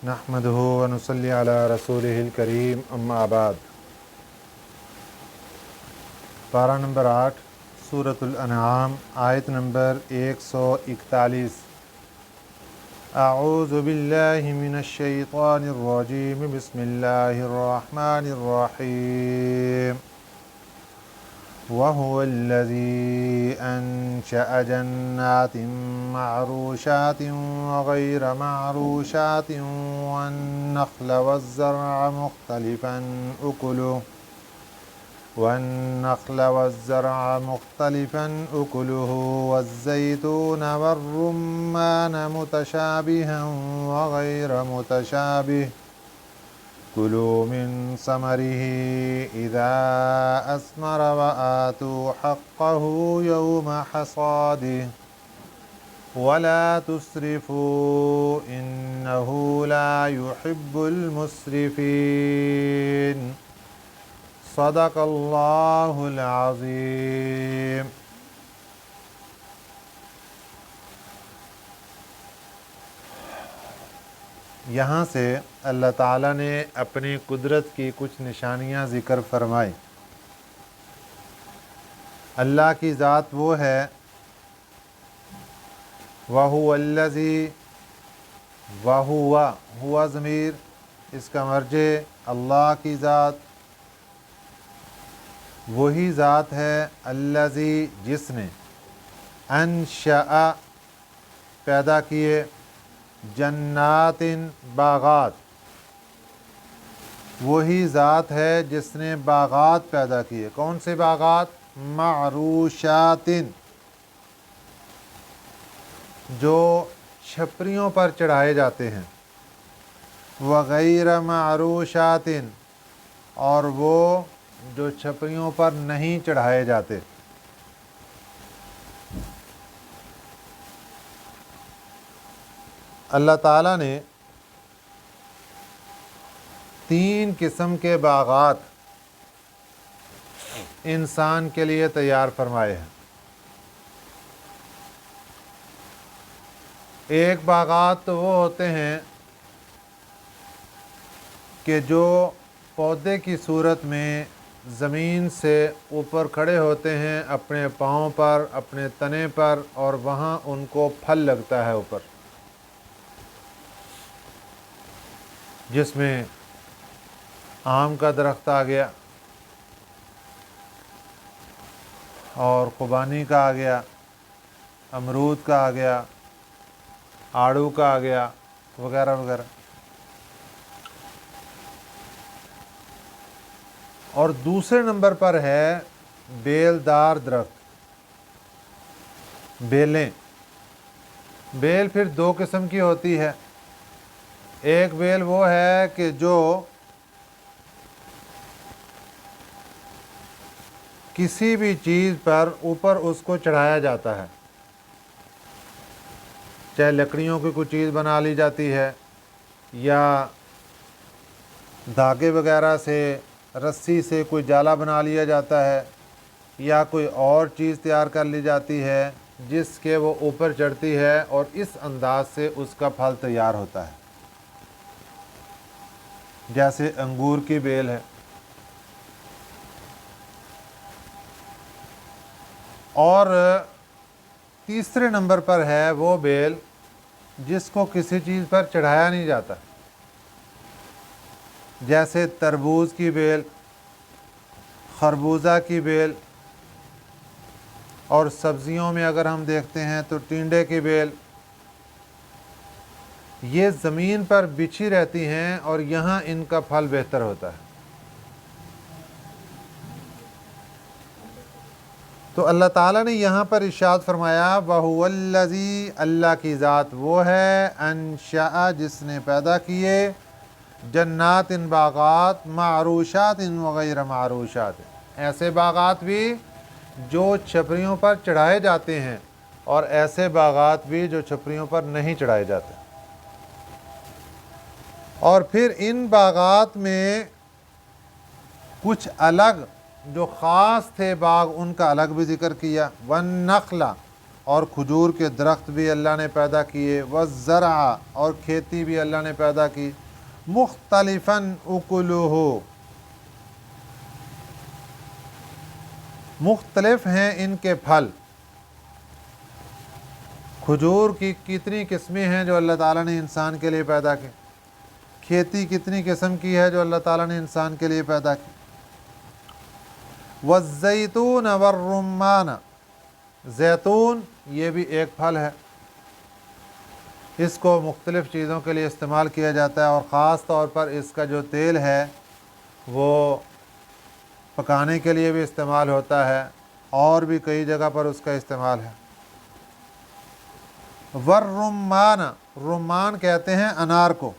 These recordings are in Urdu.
نحمدہ و نصلی علی رسولہ الکریم اما بعد۔ پارہ نمبر 8 سورۃ الانعام آیت نمبر 141۔ اعوذ باللہ من الشیطان الرجیم، بسم اللہ الرحمن الرحیم۔ وَهُوَ الَّذِي أَنشَأَ جَنَّاتٍ مَّعْرُوشَاتٍ وَغَيْرَ مَعْرُوشَاتٍ وَالنَّخْلَ وَالزَّرْعَ مُخْتَلِفًا أُكُلُهُ وَالزَّيْتُونَ وَالرُّمَّانَ مُتَشَابِهًا وَغَيْرَ مُتَشَابِهٍ كُلُوا مِن ثَمَرِهِ إِذَا أَثْمَرَ وَآتُوا حَقَّهُ يَوْمَ حَصَادِهِ وَلَا تُسْرِفُوا إِنَّهُ لَا يُحِبُّ الْمُسْرِفِينَ۔ صدق اللہ العظیم۔ یہاں سے اللہ تعالیٰ نے اپنی قدرت کی کچھ نشانیاں ذکر فرمائی۔ اللہ کی ذات وہ ہے، وَهُوَ الَّذِي، ہوا ضمیر اس کا مرجع اللہ کی ذات، وہی ذات ہے الذی جس نے انشأ پیدا کیے، جنات باغات، وہی ذات ہے جس نے باغات پیدا کیے۔ کون سے باغات؟ معروشات، جو چھپریوں پر چڑھائے جاتے ہیں، وغیر معروشات، اور وہ جو چھپریوں پر نہیں چڑھائے جاتے۔ اللہ تعالیٰ نے 3 قسم کے باغات انسان کے لیے تیار فرمائے ہیں۔ ایک باغات تو وہ ہوتے ہیں کہ جو پودے کی صورت میں زمین سے اوپر کھڑے ہوتے ہیں اپنے پاؤں پر، اپنے تنے پر، اور وہاں ان کو پھل لگتا ہے اوپر، جس میں آم کا درخت آ گیا، اور خوبانی کا آ گیا، امرود کا آ گیا، آڑو کا آ گیا، وغیرہ وغیرہ۔ اور دوسرے نمبر پر ہے بیل دار درخت، بیلیں۔ بیل پھر 2 قسم کی ہوتی ہے۔ ایک بیل وہ ہے کہ جو کسی بھی چیز پر اوپر اس کو چڑھایا جاتا ہے، چاہے لکڑیوں کی کوئی چیز بنا لی جاتی ہے، یا دھاگے وغیرہ سے، رسی سے کوئی جالا بنا لیا جاتا ہے، یا کوئی اور چیز تیار کر لی جاتی ہے جس کے وہ اوپر چڑھتی ہے، اور اس انداز سے اس کا پھل تیار ہوتا ہے، جیسے انگور کی بیل ہے۔ اور تیسرے نمبر پر ہے وہ بیل جس کو کسی چیز پر چڑھایا نہیں جاتا، جیسے تربوز کی بیل، خربوزہ کی بیل، اور سبزیوں میں اگر ہم دیکھتے ہیں تو ٹینڈے کی بیل۔ یہ زمین پر بچھی رہتی ہیں اور یہاں ان کا پھل بہتر ہوتا ہے۔ تو اللہ تعالیٰ نے یہاں پر ارشاد فرمایا، وَهُوَ الَّذِي، اللہ کی ذات وہ ہے، انشأ جس نے پیدا کیے، جنات باغات، معروشات وغیر معروشات، ایسے باغات بھی جو چھپریوں پر چڑھائے جاتے ہیں، اور ایسے باغات بھی جو چھپریوں پر نہیں چڑھائے جاتے۔ اور پھر ان باغات میں کچھ الگ جو خاص تھے باغ، ان کا الگ بھی ذکر کیا۔ والنخل، اور کھجور کے درخت بھی اللہ نے پیدا کیے، والزرع اور کھیتی بھی اللہ نے پیدا کی، مختلفاً اکلہ مختلف ہیں ان کے پھل۔ کھجور کی کتنی قسمیں ہیں جو اللہ تعالیٰ نے انسان کے لیے پیدا کی، کھیتی کتنی قسم کی ہے جو اللہ تعالیٰ نے انسان کے لیے پیدا کی۔ والزیتون والرمان، زیتون یہ بھی ایک پھل ہے، اس کو مختلف چیزوں کے لیے استعمال کیا جاتا ہے، اور خاص طور پر اس کا جو تیل ہے وہ پکانے کے لیے بھی استعمال ہوتا ہے، اور بھی کئی جگہ پر اس کا استعمال ہے۔ والرمان، رمان کہتے ہیں انار کو۔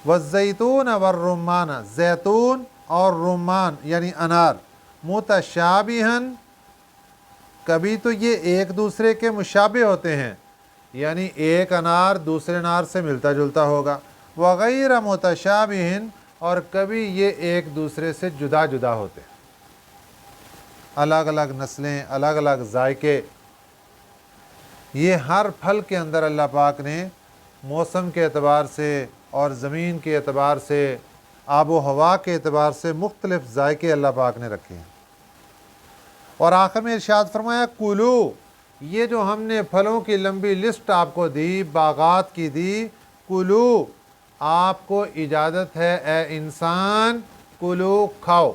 والزیتون والرمان، زیتون اور رمان یعنی انار، متشابہن، کبھی تو یہ ایک دوسرے کے مشابہ ہوتے ہیں، یعنی ایک انار دوسرے انار سے ملتا جلتا ہوگا، وغیر متشابہن، اور کبھی یہ ایک دوسرے سے جدا جدا ہوتے ہیں، الگ الگ نسلیں، الگ الگ ذائقے۔ یہ ہر پھل کے اندر اللہ پاک نے موسم کے اعتبار سے اور زمین کے اعتبار سے، آب و ہوا کے اعتبار سے مختلف ذائقے اللہ پاک نے رکھے ہیں۔ اور آخر میں ارشاد فرمایا کلو، یہ جو ہم نے پھلوں کی لمبی لسٹ آپ کو دی، باغات کی دی، کلو آپ کو اجازت ہے اے انسان، کلو کھاؤ،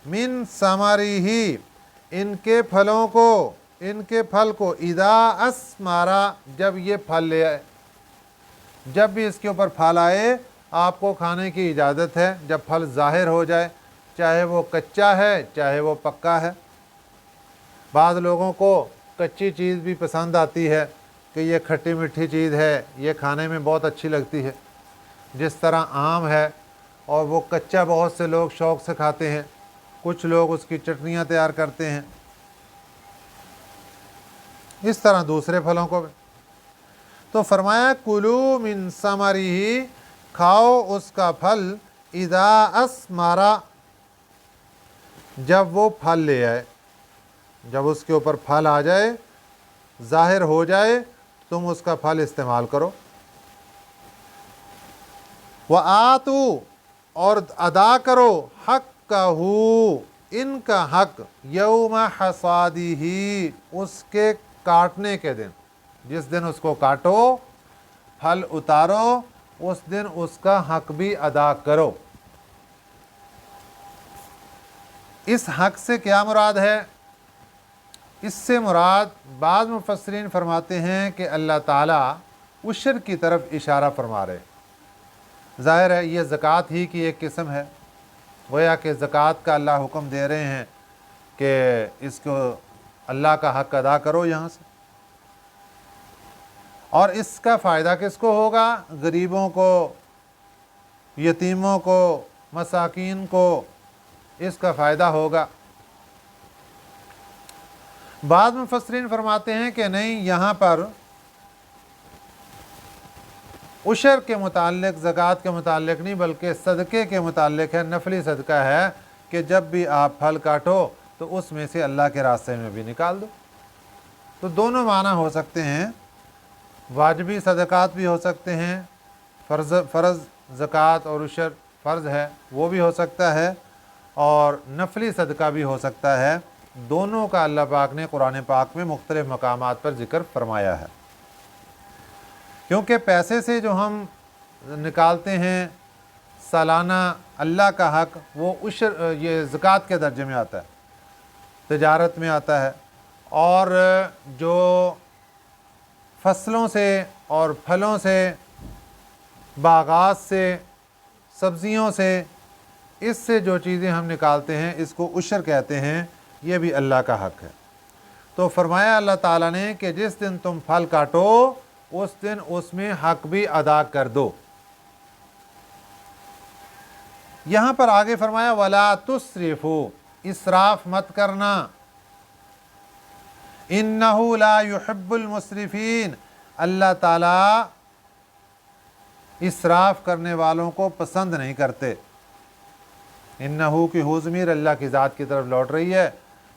من ثمرہ ان کے پھلوں کو، ان کے پھل کو، اذا اسمارا جب یہ پھل لے آئے، جب بھی اس کے اوپر پھل آئے آپ کو کھانے کی اجازت ہے، جب پھل ظاہر ہو جائے، چاہے وہ کچا ہے چاہے وہ پکا ہے۔ بعض لوگوں کو کچی چیز بھی پسند آتی ہے کہ یہ کھٹی میٹھی چیز ہے، یہ کھانے میں بہت اچھی لگتی ہے، جس طرح آم ہے، اور وہ کچا بہت سے لوگ شوق سے کھاتے ہیں، کچھ لوگ اس کی چٹنیاں تیار کرتے ہیں، اس طرح دوسرے پھلوں کو بھی۔ تو فرمایا کلو من ثمرہ، کھاؤ اس کا پھل، اذا اسمارا جب وہ پھل لے آئے، جب اس کے اوپر پھل آ جائے، ظاہر ہو جائے، تم اس کا پھل استعمال کرو۔ وآتوا اور ادا کرو، حقہ ان کا حق، یوم حصادہ اس کے کاٹنے کے دن، جس دن اس کو کاٹو، پھل اتارو، اس دن اس کا حق بھی ادا کرو۔ اس حق سے کیا مراد ہے؟ اس سے مراد بعض مفسرین فرماتے ہیں کہ اللہ تعالیٰ عشر کی طرف اشارہ فرما رہے۔ ظاہر ہے یہ زکوٰۃ ہی کی ایک قسم ہے، گویا کہ زکوٰۃ کا اللہ حکم دے رہے ہیں کہ اس کو اللہ کا حق ادا کرو یہاں سے۔ اور اس کا فائدہ کس کو ہوگا؟ غریبوں کو، یتیموں کو، مساکین کو اس کا فائدہ ہوگا۔ بعض مفسرین فرماتے ہیں کہ نہیں، یہاں پر عشر کے متعلق، زکوٰۃ کے متعلق نہیں بلکہ صدقے کے متعلق ہے، نفلی صدقہ ہے کہ جب بھی آپ پھل کاٹو تو اس میں سے اللہ کے راستے میں بھی نکال دو۔ تو دونوں معنی ہو سکتے ہیں، واجبی صدقات بھی ہو سکتے ہیں، فرض زکوٰۃ اور عشر فرض ہے وہ بھی ہو سکتا ہے، اور نفلی صدقہ بھی ہو سکتا ہے۔ دونوں کا اللہ پاک نے قرآن پاک میں مختلف مقامات پر ذکر فرمایا ہے، کیونکہ پیسے سے جو ہم نکالتے ہیں سالانہ اللہ کا حق، وہ عشر، یہ زکوٰۃ کے درجے میں آتا ہے، تجارت میں آتا ہے، اور جو فصلوں سے اور پھلوں سے، باغات سے، سبزیوں سے، اس سے جو چیزیں ہم نکالتے ہیں اس کو عشر کہتے ہیں، یہ بھی اللہ کا حق ہے۔ تو فرمایا اللہ تعالیٰ نے کہ جس دن تم پھل کاٹو اس دن اس میں حق بھی ادا کر دو۔ یہاں پر آگے فرمایا وَلَا تُسْرِفُوا، اسراف مت کرنا، اِنَّهُ لَا يُحِبُّ الْمُسْرِفِينَ، اللہ تعالیٰ اسراف کرنے والوں کو پسند نہیں کرتے۔ انہو کی حو ضمیر اللہ کی ذات کی طرف لوٹ رہی ہے،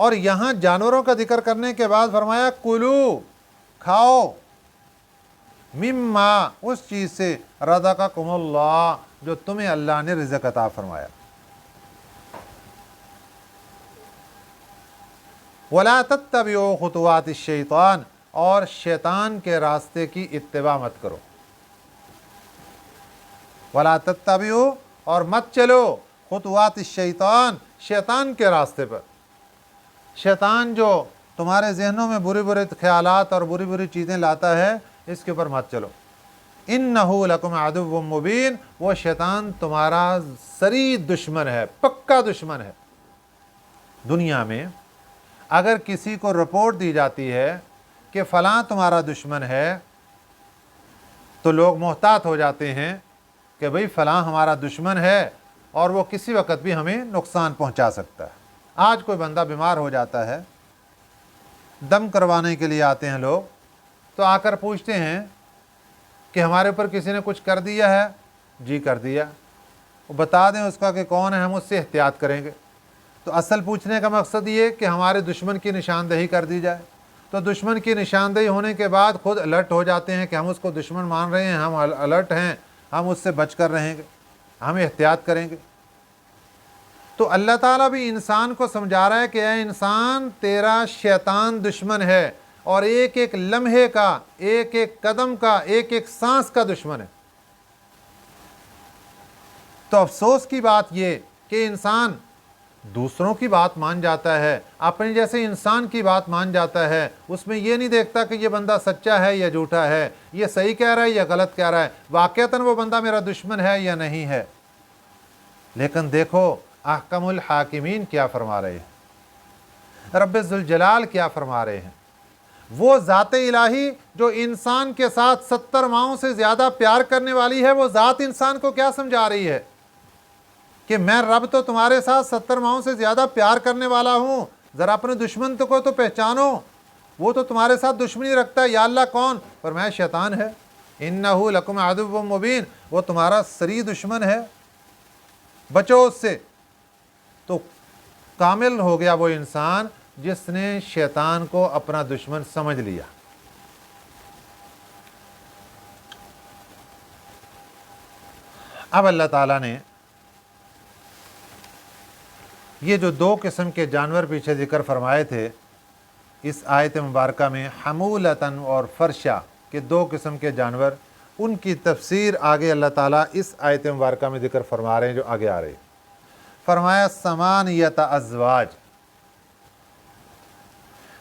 اور یہاں جانوروں کا ذکر کرنے کے بعد فرمایا کلو، کھاؤ، مما، اس چیز سے رزقکم اللہ، جو تمہیں اللہ نے رزق عطا فرمایا۔ ولا تتبعوا خطوات الشیطان، اور شیطان کے راستے کی اتباع مت کرو۔ ولا تتبعوا، اور مت چلو، خطوات الشیطان، شیطان کے راستے پر۔ شیطان جو تمہارے ذہنوں میں برے برے خیالات اور بری بری چیزیں لاتا ہے، اس کے اوپر مت چلو۔ انہ لکم عدو مبین، وہ شیطان تمہارا صریح دشمن ہے، پکا دشمن ہے۔ دنیا میں اگر کسی کو رپورٹ دی جاتی ہے کہ فلاں تمہارا دشمن ہے، تو لوگ محتاط ہو جاتے ہیں کہ بھئی فلاں ہمارا دشمن ہے اور وہ کسی وقت بھی ہمیں نقصان پہنچا سکتا ہے۔ آج کوئی بندہ بیمار ہو جاتا ہے، دم کروانے کے لیے آتے ہیں لوگ، تو آ کر پوچھتے ہیں کہ ہمارے اوپر کسی نے کچھ کر دیا ہے؟ جی کر دیا۔ وہ بتا دیں اس کا کہ کون ہے، ہم اس سے احتیاط کریں گے۔ تو اصل پوچھنے کا مقصد یہ کہ ہمارے دشمن کی نشاندہی کر دی جائے۔ تو دشمن کی نشاندہی ہونے کے بعد خود الرٹ ہو جاتے ہیں کہ ہم اس کو دشمن مان رہے ہیں، ہم الرٹ ہیں، ہم اس سے بچ کر رہیں گے، ہم احتیاط کریں گے۔ تو اللہ تعالیٰ بھی انسان کو سمجھا رہا ہے کہ اے انسان، تیرا شیطان دشمن ہے، اور ایک ایک لمحے کا، ایک ایک قدم کا، ایک ایک سانس کا دشمن ہے۔ تو افسوس کی بات یہ کہ انسان دوسروں کی بات مان جاتا ہے، اپنے جیسے انسان کی بات مان جاتا ہے، اس میں یہ نہیں دیکھتا کہ یہ بندہ سچا ہے یا جھوٹا ہے، یہ صحیح کہہ رہا ہے یا غلط کہہ رہا ہے، واقعتاً وہ بندہ میرا دشمن ہے یا نہیں ہے۔ لیکن دیکھو احکم الحاکمین کیا فرما رہے ہیں، رب ذوالجلال کیا فرما رہے ہیں۔ وہ ذات الہی جو انسان کے ساتھ 70 ماہوں سے زیادہ پیار کرنے والی ہے، وہ ذات انسان کو کیا سمجھا رہی ہے کہ میں رب تو تمہارے ساتھ 70 ماہوں سے زیادہ پیار کرنے والا ہوں، ذرا اپنے دشمن کو تو پہچانو، وہ تو تمہارے ساتھ دشمنی رکھتا ہے۔ یا اللہ کون؟ فرمایا شیطان ہے۔ انہ لکم عدو مبین، وہ تمہارا صریح دشمن ہے، بچو اس سے۔ تو کامل ہو گیا وہ انسان جس نے شیطان کو اپنا دشمن سمجھ لیا۔ اب اللہ تعالیٰ نے یہ جو 2 قسم کے جانور پیچھے ذکر فرمائے تھے، اس آیت مبارکہ میں حمولتاً اور فرشا کے 2 قسم کے جانور، ان کی تفسیر آگے اللہ تعالیٰ اس آیت مبارکہ میں ذکر فرما رہے ہیں جو آگے آ رہے ہیں۔ فرمایا ثمانیۃ ازواج۔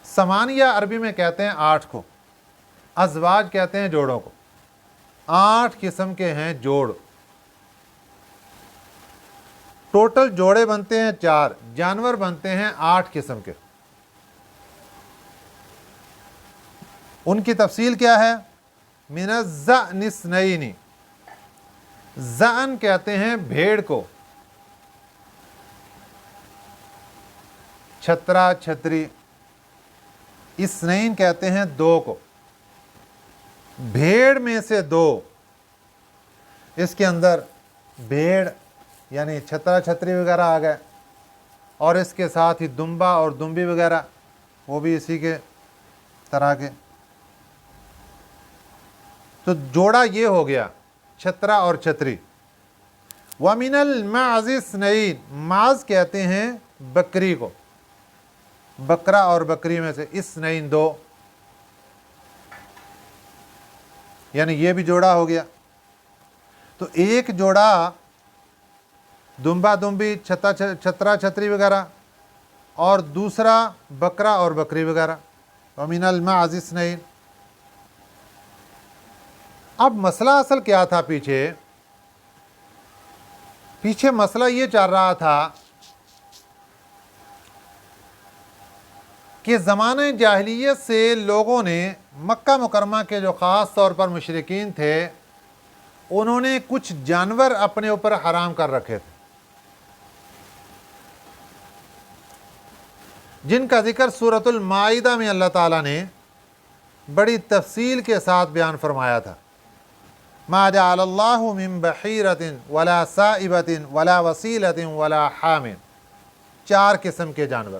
ثمانیہ عربی میں کہتے ہیں 8 کو، ازواج کہتے ہیں جوڑوں کو۔ 8 قسم کے ہیں جوڑ، ٹوٹل جوڑے بنتے ہیں 4، جانور بنتے ہیں 8 قسم کے۔ ان کی تفصیل کیا ہے؟ من الزأن اثنین، زأن کہتے ہیں بھیڑ کو، چھترا چھتری، اثنین کہتے ہیں 2 کو، بھیڑ میں سے 2۔ اس کے اندر بھیڑ یعنی چھترا چھتری وغیرہ آ گئے، اور اس کے ساتھ ہی دمبا اور دمبی وغیرہ، وہ بھی اسی کے طرح کے۔ تو جوڑا یہ ہو گیا چھترا اور چھتری۔ وَمِنَ الْمَعْزِ اثْنَيْنِ، معز کہتے ہیں بکری کو، بکرا اور بکری میں سے، اثنین 2، یعنی یہ بھی جوڑا ہو گیا۔ تو ایک جوڑا دمبا دمبی، چھترا چھتری وغیرہ، اور دوسرا بکرا اور بکری وغیرہ۔ وَمِنَ الْمَعْزِ اثْنَيْنِ۔ اب مسئلہ اصل کیا تھا؟ پیچھے مسئلہ یہ چل رہا تھا کہ زمانہ جاہلیت سے لوگوں نے، مکہ مکرمہ کے جو خاص طور پر مشرکین تھے، انہوں نے کچھ جانور اپنے اوپر حرام کر رکھے تھے، جن کا ذکر سورۃ المائدہ میں اللہ تعالیٰ نے بڑی تفصیل کے ساتھ بیان فرمایا تھا۔ ما جعل اللہ من بحیرۃ ولا سائبۃ ولا وصیلۃ ولا حام، 4 قسم کے جانور۔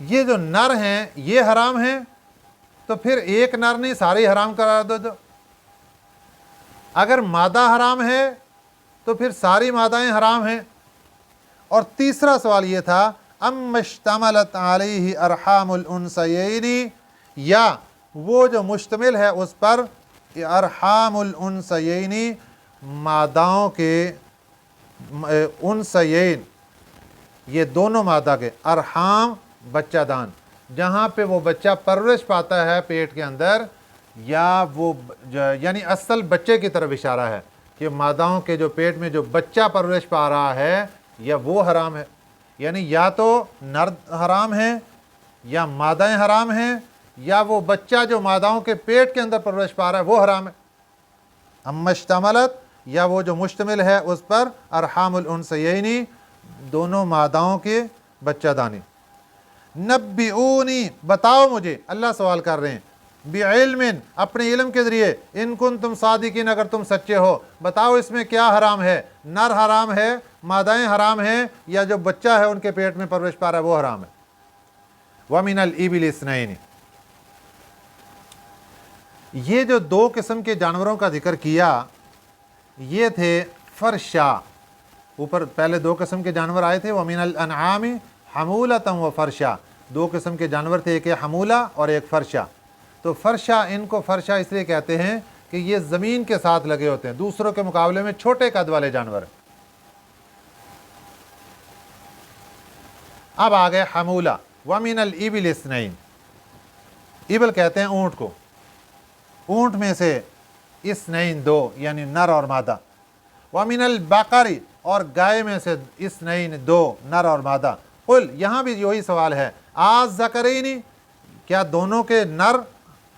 یہ جو نر ہیں یہ حرام ہیں تو پھر ایک نر نہیں سارے حرام قرار دو۔ اگر مادہ حرام ہے تو پھر ساری مادائیں حرام ہیں۔ اور تیسرا سوال یہ تھا ام اشتملت علیہ ارحام الانثیین، یا وہ جو مشتمل ہے اس پر ارحام الانثیین، ماداؤں کے انثیین، یہ دونوں مادہ کے، ارحام بچہ دان، جہاں پہ وہ بچہ پرورش پاتا ہے پیٹ کے اندر، یا وہ یعنی اصل بچے کی طرف اشارہ ہے کہ ماداؤں کے جو پیٹ میں جو بچہ پرورش پا رہا ہے یا وہ حرام ہے، یعنی یا تو نر حرام ہے یا مادائیں حرام ہیں، یا وہ بچہ جو ماداؤں کے پیٹ کے اندر پرورش پا رہا ہے وہ حرام ہے۔ اما اشتملت، یا وہ جو مشتمل ہے اس پر ارحام الانثیین، دونوں ماداؤں کے بچہ دانی۔ نبئونی، بتاؤ مجھے، اللہ سوال کر رہے ہیں، بعلم، اپنے علم کے ذریعے، ان کنتم صادقین، اگر تم سچے ہو، بتاؤ اس میں کیا حرام ہے، نر حرام ہے، مادائیں حرام ہیں، یا جو بچہ ہے ان کے پیٹ میں پرورش پا رہا ہے وہ حرام ہے۔ وَمِنَ الْإِبِلِ اثْنَيْنِ، یہ جو دو قسم کے جانوروں کا ذکر کیا یہ تھے فرشا، اوپر پہلے دو قسم کے جانور آئے تھے، وَمِنَ الْأَنْعَامِ حَمُولَةً وَفَرْشًا، دو قسم کے جانور تھے، ایک حمولہ اور ایک فرشا۔ تو فرشا، ان کو فرشا اس لیے کہتے ہیں کہ یہ زمین کے ساتھ لگے ہوتے ہیں، دوسروں کے مقابلے میں چھوٹے قد والے جانور۔ اب آگئے حمولہ، وَمِنَ الْإِبِلِ اثْنَيْنِ، ابل کہتے ہیں اونٹ کو، اونٹ میں سے اثنین دو، یعنی نر اور مادہ۔ وَمِنَ الْبَقَرِ، اور گائے میں سے اثنین دو، نر اور مادہ۔ قل، یہاں بھی یہی سوال ہے، الذکرین، کیا دونوں کے نر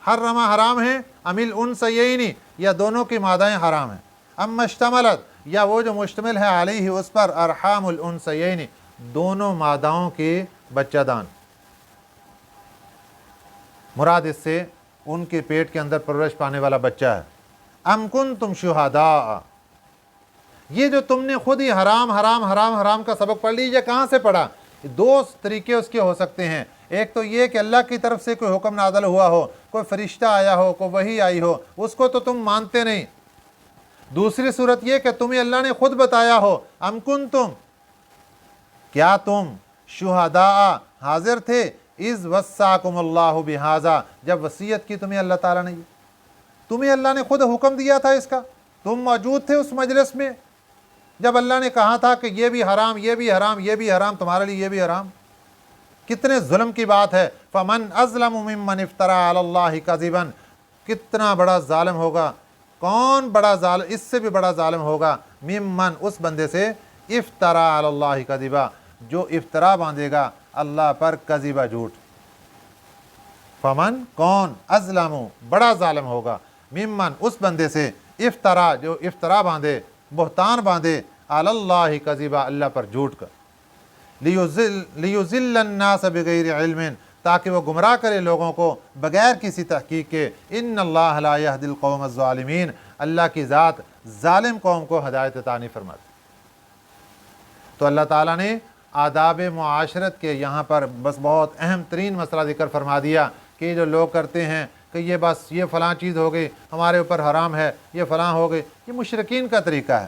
حرم حرام ہیں، ام الانثیین، یا دونوں کی مادائیں حرام ہیں۔ اما اشتملت، یا وہ جو مشتمل ہے علیہ اس پر ارحام الانثیین، دونوں ماداؤں کے بچہ دان، مراد اس سے ان کے پیٹ کے اندر پرورش پانے والا بچہ ہے۔ ام کنتم شہداء، یہ جو تم نے خود ہی حرام حرام حرام حرام کا سبق پڑھ لیجیے، کہاں سے پڑھا؟ دو طریقے اس کے ہو سکتے ہیں، ایک تو یہ کہ اللہ کی طرف سے کوئی حکم نازل ہوا ہو، کوئی فرشتہ آیا ہو، کوئی وحی آئی ہو، اس کو تو تم مانتے نہیں۔ دوسری صورت یہ کہ تمہیں اللہ نے خود بتایا ہو، ام کنتم، کیا تم شہداء حاضر تھے، اذ وصاکم اللہ بہذا، جب وصیت کی تمہیں اللہ تعالیٰ نے، تمہیں اللہ نے خود حکم دیا تھا اس کا، تم موجود تھے اس مجلس میں جب اللہ نے کہا تھا کہ یہ بھی حرام، یہ بھی حرام، یہ بھی حرام، تمہارے لیے یہ بھی حرام۔ کتنے ظلم کی بات ہے، فمن اظلم ممن افترى علی اللہ کذبا، کتنا بڑا ظالم ہوگا، کون بڑا ظالم، اس سے بھی بڑا ظالم ہوگا، ممن، اس بندے سے، افترى علی اللہ کذبا، جو افطرا باندھے گا اللہ پر کذبا، جھوٹ۔ فمن، کون، اظلم، بڑا ظالم ہوگا، ممن، اس بندے سے، افترا، جو افطرا باندھے، بہتان باندھے، علی اللہ کذبا، اللہ پر جھوٹ کر، لیضل الناس بغیر علم، تاکہ وہ گمراہ کرے لوگوں کو بغیر کسی تحقیق کے، ان اللہ لا یہدی القوم الظالمین، اللہ کی ذات ظالم قوم کو ہدایت عطا نہیں فرماتی۔ تو اللہ تعالیٰ نے آداب معاشرت کے یہاں پر بس بہت اہم ترین مسئلہ ذکر فرما دیا کہ جو لوگ کرتے ہیں کہ یہ بس یہ فلاں چیز ہو گئی ہمارے اوپر حرام ہے، یہ فلاں ہو گئی، یہ مشرکین کا طریقہ ہے۔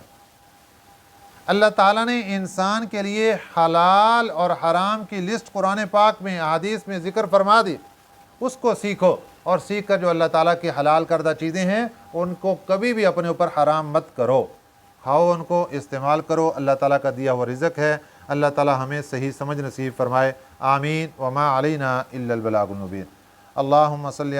اللہ تعالیٰ نے انسان کے لیے حلال اور حرام کی لسٹ قرآن پاک میں، احادیث میں ذکر فرما دی، اس کو سیکھو، اور سیکھ کر جو اللہ تعالیٰ کی حلال کردہ چیزیں ہیں ان کو کبھی بھی اپنے اوپر حرام مت کرو، کھاؤ، ان کو استعمال کرو، اللہ تعالیٰ کا دیا ہوا رزق ہے۔ اللہ تعالیٰ ہمیں صحیح سمجھ نصیب فرمائے، آمین۔ وما علینا الا البلاغ المبین۔ اللہم صلی علی